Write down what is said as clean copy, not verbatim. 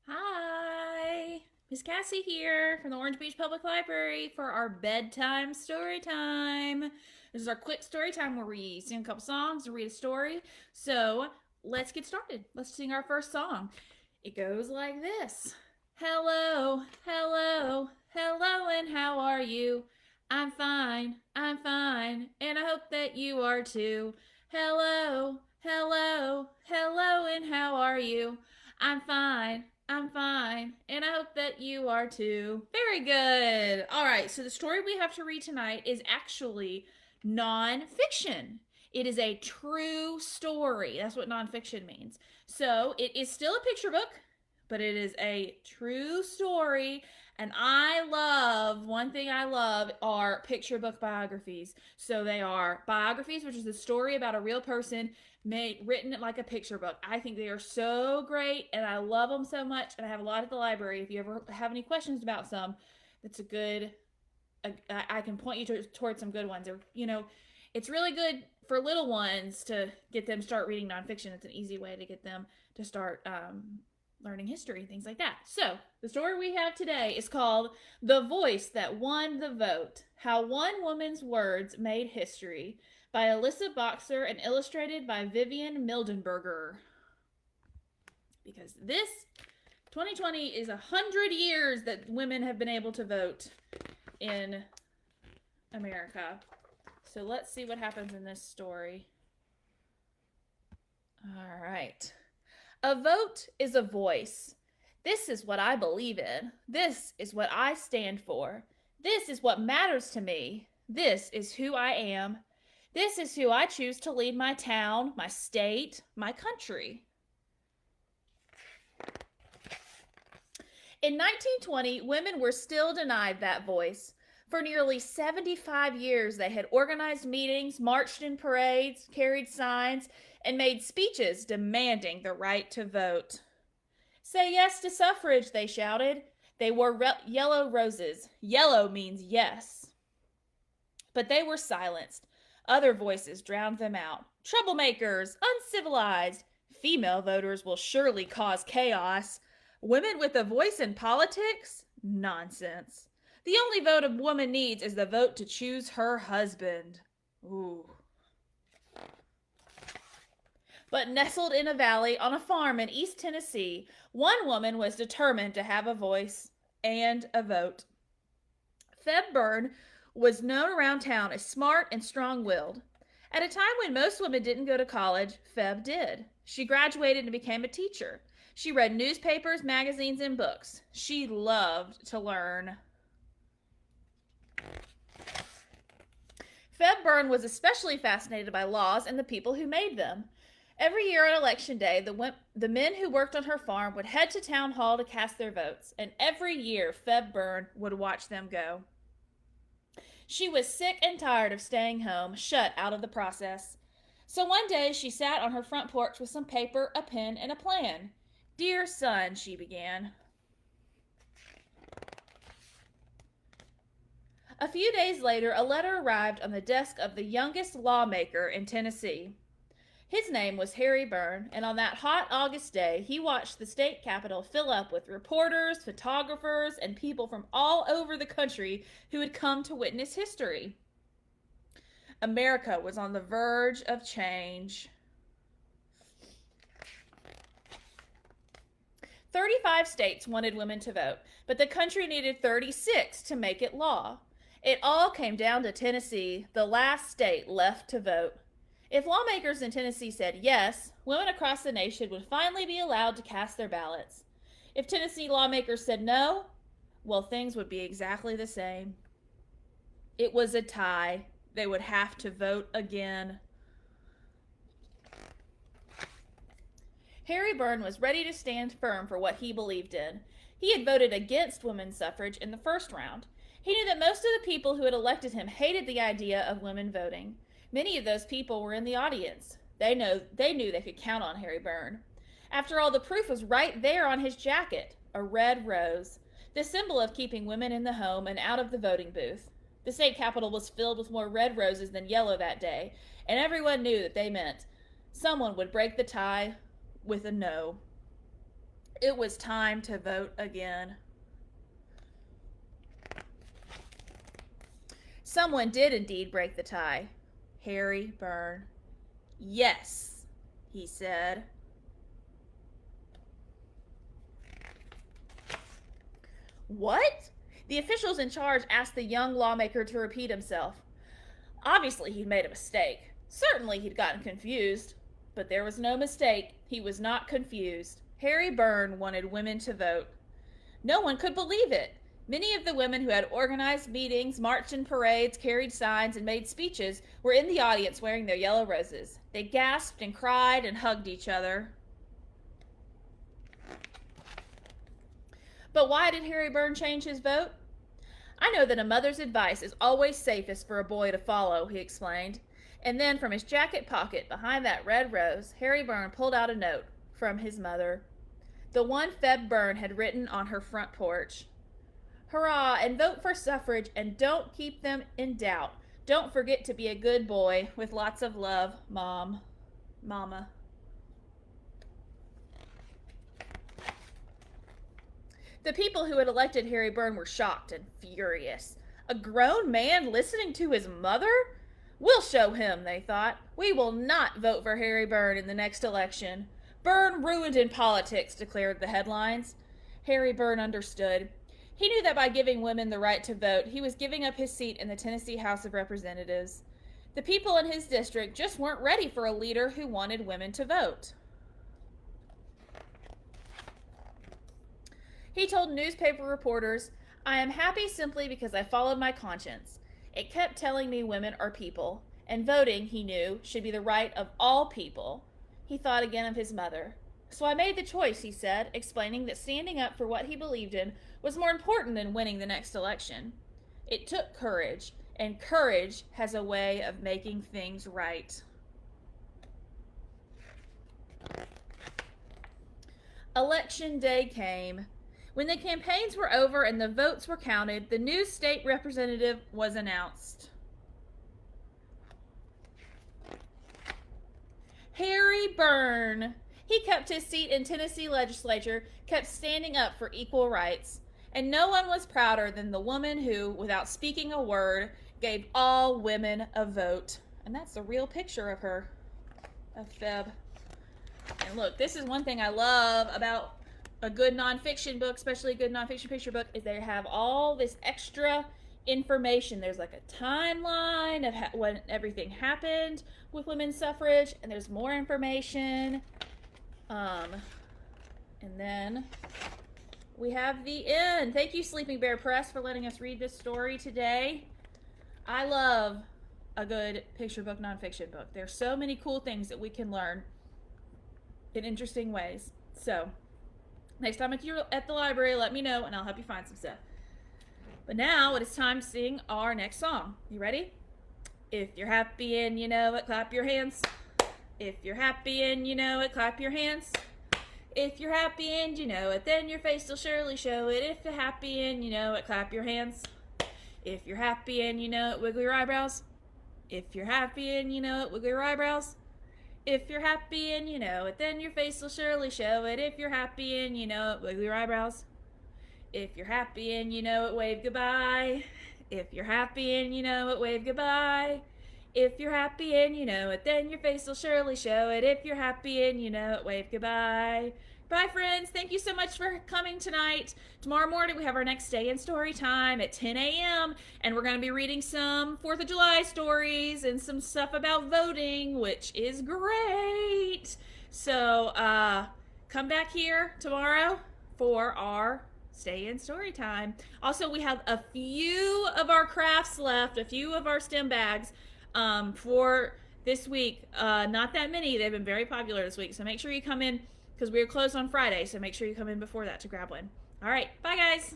Hi, Miss Cassie here from the Orange Beach Public Library for our bedtime story time. This is our quick story time where we sing a couple songs and read a story. So let's get started. Let's sing our first song. It goes like this. Hello, hello, hello, and how are you? I'm fine, and I hope that you are too. Hello, hello, hello, and how are you? I'm fine, and I hope that you are too. Very good. All right, so the story we have to read tonight is actually nonfiction. It is a true story. That's what nonfiction means. So it is still a picture book, but it is a true story. And one thing I love are picture book biographies. So they are biographies, which is the story about a real person written like a picture book. I think they are so great and I love them so much. And I have a lot at the library. If you ever have any questions about some, that's a good, I can point you towards some good ones. Or, it's really good for little ones to get them start reading nonfiction. It's an easy way to get them to start learning history, things like that. So, the story we have today is called The Voice That Won the Vote: How One Woman's Words Made History by Alyssa Boxer and illustrated by Vivian Mildenberger. Because this 2020 is 100 years that women have been able to vote in America. So let's see what happens in this story. All right. A vote is a voice. This is what I believe in. This is what I stand for. This is what matters to me. This is who I am. This is who I choose to lead my town, my state, my country. In 1920, women were still denied that voice. For nearly 75 years, they had organized meetings, marched in parades, carried signs, and made speeches demanding the right to vote. Say yes to suffrage, they shouted. They wore yellow roses. Yellow means yes. But they were silenced. Other voices drowned them out. Troublemakers, uncivilized. Female voters will surely cause chaos. Women with a voice in politics? Nonsense. The only vote a woman needs is the vote to choose her husband. Ooh. But nestled in a valley on a farm in East Tennessee, one woman was determined to have a voice and a vote. Feb Byrne was known around town as smart and strong willed. At a time when most women didn't go to college, Feb did. She graduated and became a teacher. She read newspapers, magazines, and books. She loved to learn. Feb Byrne was especially fascinated by laws and the people who made them. Every year on election day, the men who worked on her farm would head to town hall to cast their votes, and every year Feb Byrne would watch them go. She was sick and tired of staying home, shut out of the process. So one day she sat on her front porch with some paper, a pen, and a plan. Dear son, she began. A few days later, a letter arrived on the desk of the youngest lawmaker in Tennessee. His name was Harry Byrne, and on that hot August day, he watched the state capitol fill up with reporters, photographers, and people from all over the country who had come to witness history. America was on the verge of change. 35 states wanted women to vote, but the country needed 36 to make it law. It all came down to Tennessee, the last state left to vote. If lawmakers in Tennessee said yes, women across the nation would finally be allowed to cast their ballots. If Tennessee lawmakers said no, well, things would be exactly the same. It was a tie. They would have to vote again. Harry Byrne was ready to stand firm for what he believed in. He had voted against women's suffrage in the first round. He knew that most of the people who had elected him hated the idea of women voting. Many of those people were in the audience. They knew they could count on Harry Byrne. After all, the proof was right there on his jacket, a red rose, the symbol of keeping women in the home and out of the voting booth. The state capitol was filled with more red roses than yellow that day, and everyone knew that they meant someone would break the tie with a no. It was time to vote again. Someone did indeed break the tie. Harry Byrne. Yes, he said. What? The officials in charge asked the young lawmaker to repeat himself. Obviously, he'd made a mistake. Certainly, he'd gotten confused. But there was no mistake. He was not confused. Harry Byrne wanted women to vote. No one could believe it. Many of the women who had organized meetings, marched in parades, carried signs, and made speeches were in the audience wearing their yellow roses. They gasped and cried and hugged each other. But why did Harry Byrne change his vote? I know that a mother's advice is always safest for a boy to follow, he explained. And then from his jacket pocket behind that red rose, Harry Byrne pulled out a note from his mother. The one Feb Byrne had written on her front porch. Hurrah, and vote for suffrage, and don't keep them in doubt. Don't forget to be a good boy. With lots of love, Mom. Mama. The people who had elected Harry Byrne were shocked and furious. A grown man listening to his mother? We'll show him, they thought. We will not vote for Harry Byrne in the next election. Byrne ruined in politics, declared the headlines. Harry Byrne understood. He knew that by giving women the right to vote, he was giving up his seat in the Tennessee House of Representatives. The people in his district just weren't ready for a leader who wanted women to vote. He told newspaper reporters, I am happy simply because I followed my conscience. It kept telling me women are people, and voting, he knew, should be the right of all people. He thought again of his mother. So I made the choice, he said, explaining that standing up for what he believed in was more important than winning the next election. It took courage, and courage has a way of making things right. Election day came. When the campaigns were over and the votes were counted, the new state representative was announced. Harry Byrne. He kept his seat in Tennessee legislature, kept standing up for equal rights. And no one was prouder than the woman who, without speaking a word, gave all women a vote. And that's the real picture of her, of Feb. And look, this is one thing I love about a good nonfiction book, especially a good nonfiction picture book, is they have all this extra information. There's like a timeline of when everything happened with women's suffrage, and there's more information. And then we have the end. Thank you, Sleeping Bear Press, for letting us read this story today. I love a good picture book, nonfiction book. There's so many cool things that we can learn in interesting ways. So, next time you're at the library, let me know and I'll help you find some stuff. But now it is time to sing our next song. You ready? If you're happy and you know it, clap your hands. If you're happy and you know it, clap your hands. If you're happy and you know it, then your face will surely show it. If you're happy and you know it, clap your hands. If you're happy and you know it, wiggle your eyebrows. If you're happy and you know it, wiggle your eyebrows. If you're happy and you know it, then your face will surely show it. If you're happy and you know it, wiggle your eyebrows. If you're happy and you know it, wave goodbye. If you're happy and you know it, wave goodbye. If you're happy and you know it, then your face will surely show it. If you're happy and you know it, wave goodbye. Bye, friends. Thank you so much for coming tonight. Tomorrow morning, we have our next day in story time at 10 a.m. And we're going to be reading some 4th of July stories and some stuff about voting, which is great. So come back here tomorrow for our stay in story time. Also, we have a few of our crafts left, a few of our STEM bags for this week. Not that many. They've been very popular this week. So make sure you come in, because we're closed on Friday. So make sure you come in before that to grab one. All right. Bye, guys.